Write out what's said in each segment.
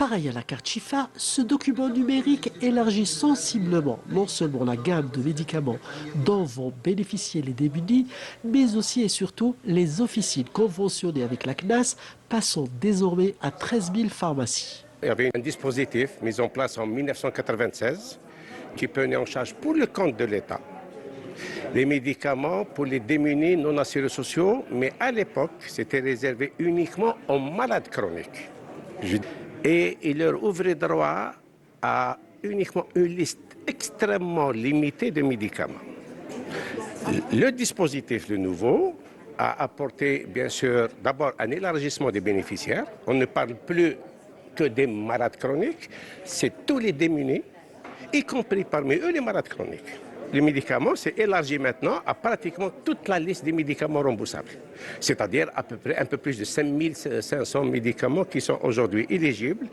Pareil à la carte Chifa, ce document numérique élargit sensiblement non seulement la gamme de médicaments dont vont bénéficier les démunis, mais aussi et surtout les officines conventionnées avec la CNAS, passant désormais à 13 000 pharmacies. Il y avait un dispositif mis en place en 1996 qui prenait en charge pour le compte de l'État les médicaments pour les démunis non assurés sociaux, mais à l'époque, c'était réservé uniquement aux malades chroniques. Et il leur ouvrait droit à uniquement une liste extrêmement limitée de médicaments. Le dispositif, le nouveau, a apporté, bien sûr, d'abord un élargissement des bénéficiaires. On ne parle plus que des malades chroniques, c'est tous les démunis, y compris parmi eux les malades chroniques. Les médicaments, c'est élargi maintenant à pratiquement toute la liste des médicaments remboursables. C'est-à-dire à peu près un peu plus de 5500 médicaments qui sont aujourd'hui éligibles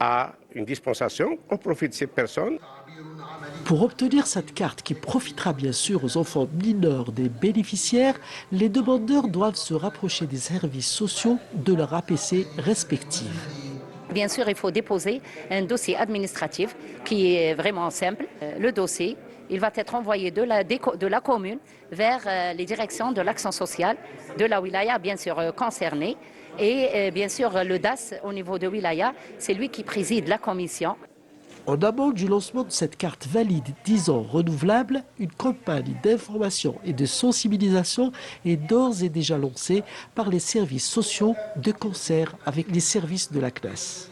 à une dispensation au profit de ces personnes. Pour obtenir cette carte qui profitera bien sûr aux enfants mineurs des bénéficiaires, les demandeurs doivent se rapprocher des services sociaux de leur APC respective. Bien sûr, il faut déposer un dossier administratif qui est vraiment simple. Le dossier, il va être envoyé de la commune vers les directions de l'action sociale de la wilaya, bien sûr concernée. Et bien sûr, le DAS au niveau de wilaya, c'est lui qui préside la commission. En amont du lancement de cette carte valide 10 ans renouvelable, une campagne d'information et de sensibilisation est d'ores et déjà lancée par les services sociaux de concert avec les services de la CNAS.